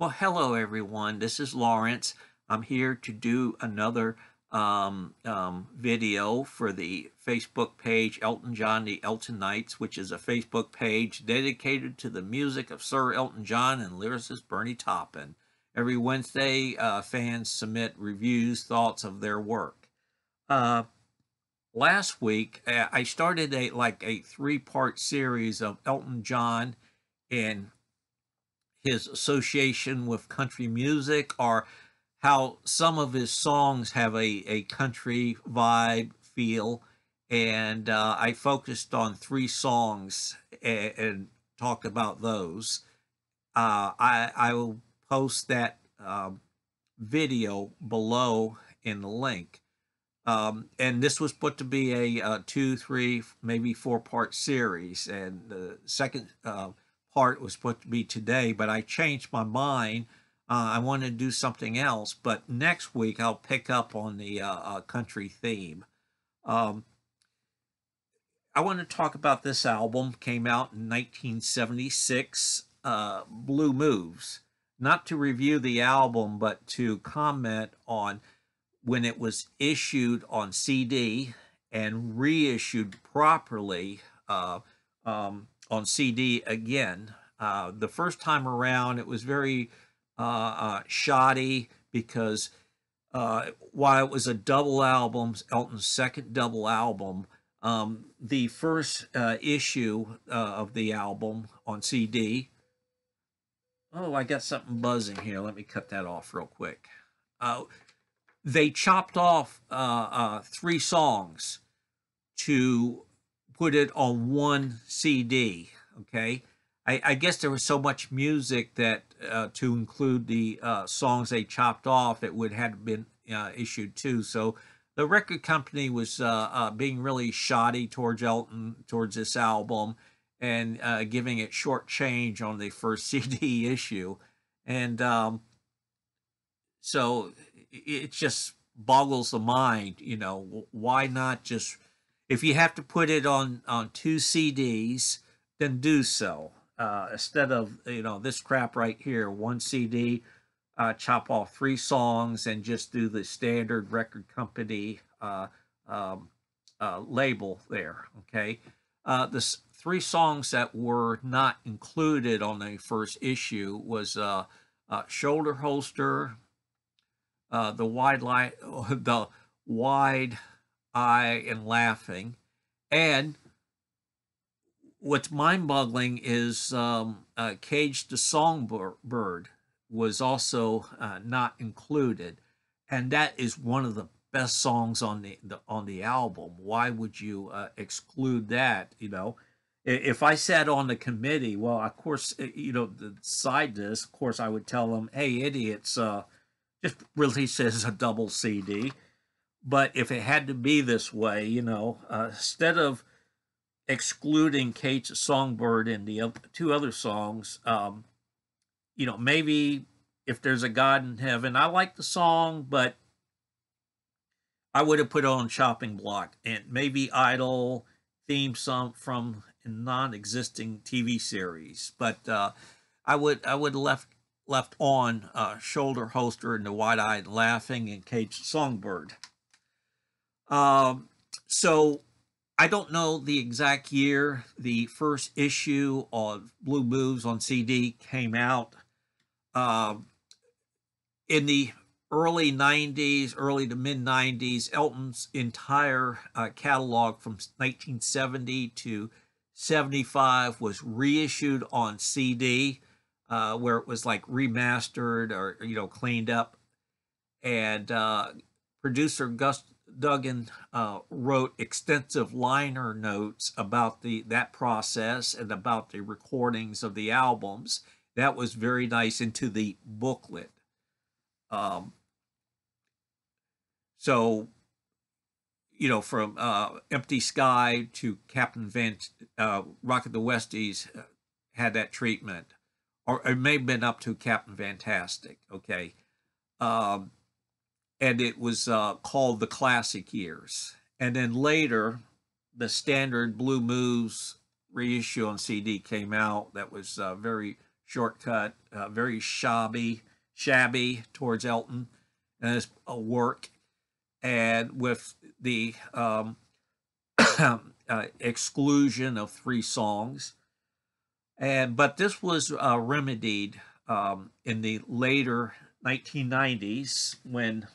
Well, hello everyone. This is Lawrence. I'm here to do another video for the Facebook page Elton John, the Elton Nights, which is a Facebook page dedicated to the music of Sir Elton John and lyricist Bernie Taupin. Every Wednesday, fans submit reviews, thoughts of their work. Last week, I started a three-part series of Elton John and his association with country music, or how some of his songs have a country vibe feel. And I focused on three songs and talked about those. I will post that video below in the link. And this was put to be a 2, 3, maybe 4-part series. And the second part was put to be today, but I changed my mind. I wanted to do something else, but next week I'll pick up on the country theme. I want to talk about this album. Came out in 1976, Blue Moves. Not to review the album, but to comment on when it was issued on CD and reissued properly on CD again. The first time around, it was very shoddy because while it was a double album, Elton's second double album, the first issue of the album on CD. Oh, I got something buzzing here. Let me cut that off real quick. They chopped off 3 songs to put it on one CD. Okay, I guess there was so much music that to include the songs they chopped off, it would have been issued too. So the record company was being really shoddy towards Elton, towards this album, and giving it short change on the first CD issue. And so it just boggles the mind, why not just, if you have to put it on 2 CDs, then do so. Instead of, this crap right here, 1 CD, chop off 3 songs and just do the standard record company label there, okay? The 3 songs that were not included on the first issue was Shoulder Holster, the wide eye and laughing. And what's mind-boggling is Cage the Songbird was also not included, and that is one of the best songs on the album. Why would you exclude that? If I sat on the committee, well, of course, to decide this, of course, I would tell them, "Hey, idiots, just release it as a double CD." But if it had to be this way, instead of excluding Kate's Songbird and the 2 other songs, maybe If There's a God in Heaven, I like the song, but I would have put it on chopping block, and maybe Idol theme song from a non-existing TV series. But I would left on Shoulder Holster and the Wide-Eyed Laughing and Kate's Songbird. So I don't know the exact year the first issue of Blue Moves on CD came out. In the early 90s, early to mid 90s, Elton's entire catalog from 1970 to 75 was reissued on CD, where it was like remastered or cleaned up. And producer Gus Duggan wrote extensive liner notes about that process and about the recordings of the albums. That was very nice into the booklet. So, from Empty Sky to Captain Rocket the Westies had that treatment, or it may have been up to Captain Fantastic. Okay. And it was called The Classic Years. And then later, the standard Blue Moves reissue on CD came out that was very shortcut, very shabby towards Elton and his work, and with the exclusion of 3 songs. But this was remedied in the later 1990s when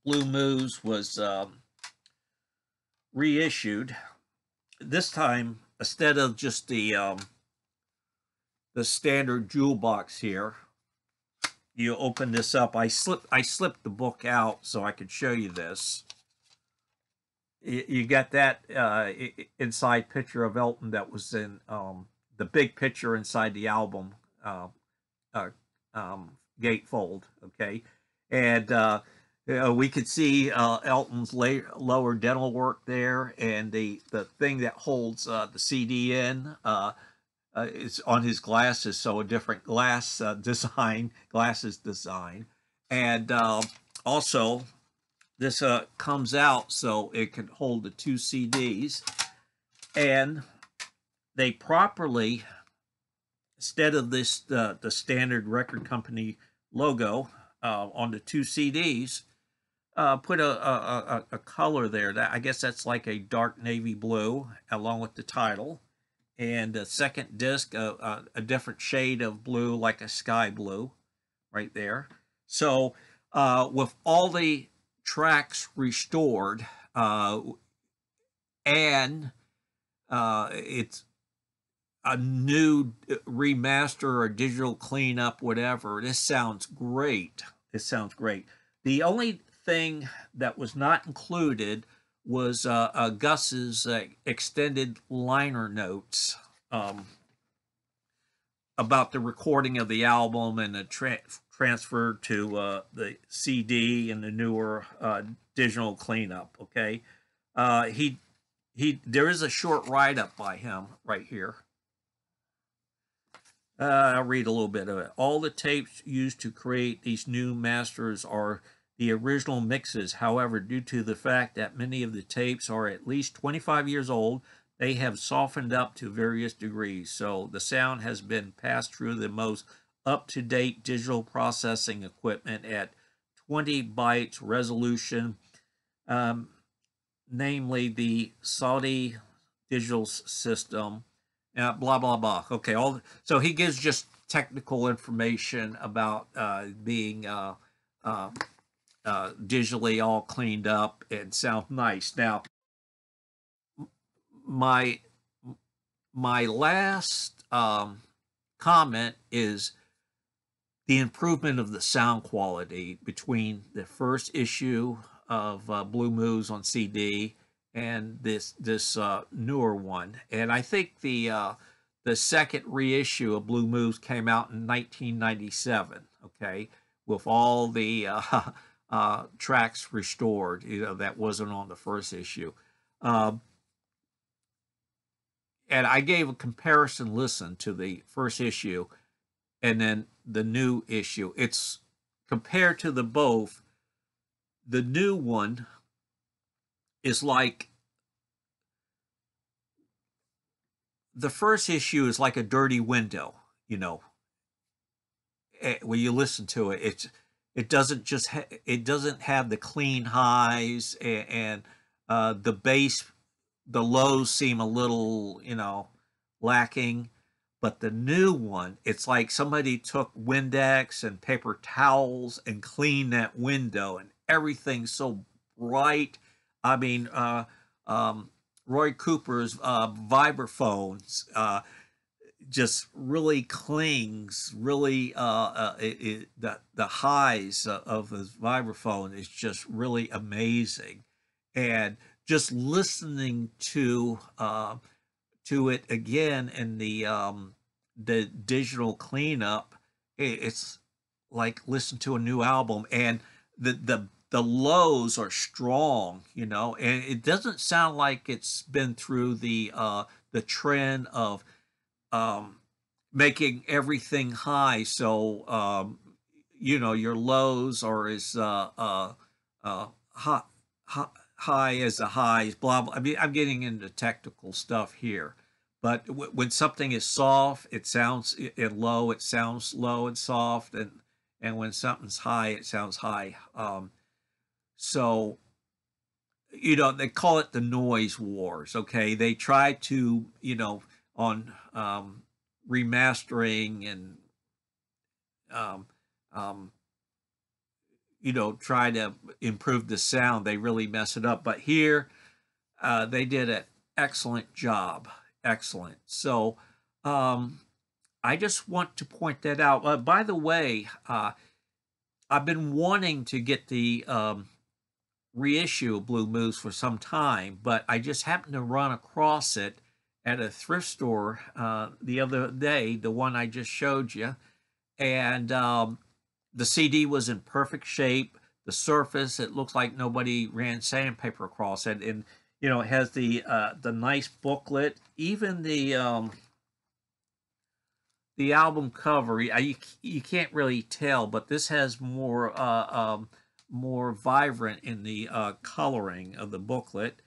Blue Moose was reissued. This time, instead of just the standard jewel box here, you open this up. I slipped the book out so I could show you this. You got that inside picture of Elton that was in the big picture inside the album gatefold, okay? And we could see Elton's lower dental work there, and the thing that holds the CD in is on his glasses, so a different glasses design. And also, this comes out so it can hold the 2 CDs. And they properly, instead of this the standard record company logo on the 2 CDs, put a color there. That, I guess that's like a dark navy blue along with the title. And the second disc, a different shade of blue, like a sky blue, right there. So with all the tracks restored, and it's a new remaster or digital cleanup, whatever, this sounds great. It sounds great. The only thing that was not included was Gus's extended liner notes about the recording of the album and the transfer to the CD and the newer digital cleanup. Okay, there is a short write-up by him right here. I'll read a little bit of it. All the tapes used to create these new masters are the original mixes. However, due to the fact that many of the tapes are at least 25 years old, they have softened up to various degrees. So the sound has been passed through the most up-to-date digital processing equipment at 20 bytes resolution, namely the Saudi digital system, blah, blah, blah. Okay, so he gives just technical information about being digitally all cleaned up and sound nice. Now, my last comment is the improvement of the sound quality between the first issue of Blue Moose on CD and this newer one. And I think the second reissue of Blue Moose came out in 1997. Okay, with all the tracks restored. That wasn't on the first issue. And I gave a comparison listen to the first issue and then the new issue. It's compared to the both. The new one is like the first issue is like a dirty window, when you listen to it. It doesn't have the clean highs, and the bass, the lows seem a little, lacking. But the new one, it's like somebody took Windex and paper towels and cleaned that window, and everything's so bright. I mean, Roy Cooper's vibraphones just really clings, really the highs of his vibraphone is just really amazing. And just listening to it again in the digital cleanup, it's like listen to a new album. And the lows are strong, and it doesn't sound like it's been through the trend of making everything high. So your lows are as high as the highs. Blah blah. I mean, I'm getting into technical stuff here, But when something is soft, it sounds low. It sounds low and soft, and when something's high, it sounds high. So they call it the noise wars. Okay, they try to on remastering and um, um, try to improve the sound. They really mess it up. But here, they did an excellent job. Excellent. So I just want to point that out. By the way, I've been wanting to get the reissue of Blue Moose for some time, but I just happened to run across it at a thrift store the other day, the one I just showed you, and the CD was in perfect shape. The surface, it looks like nobody ran sandpaper across it, and it has the nice booklet. Even the album cover, you can't really tell, but this has more vibrant in the coloring of the booklet.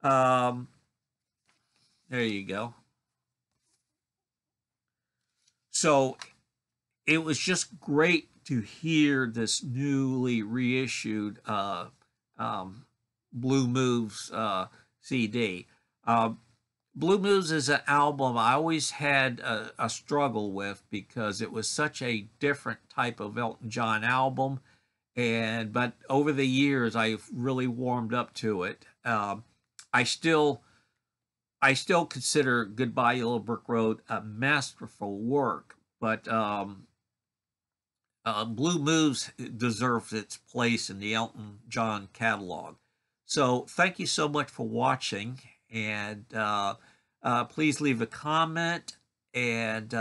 There you go. So it was just great to hear this newly reissued Blue Moves CD. Blue Moves is an album I always had a struggle with because it was such a different type of Elton John album, but over the years I've really warmed up to it. I still consider Goodbye Yellow Brick Road a masterful work, but Blue Moves deserves its place in the Elton John catalog. So thank you so much for watching, and please leave a comment, and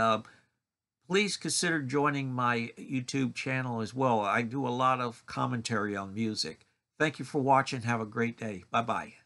please consider joining my YouTube channel as well. I do a lot of commentary on music. Thank you for watching. Have a great day. Bye-bye.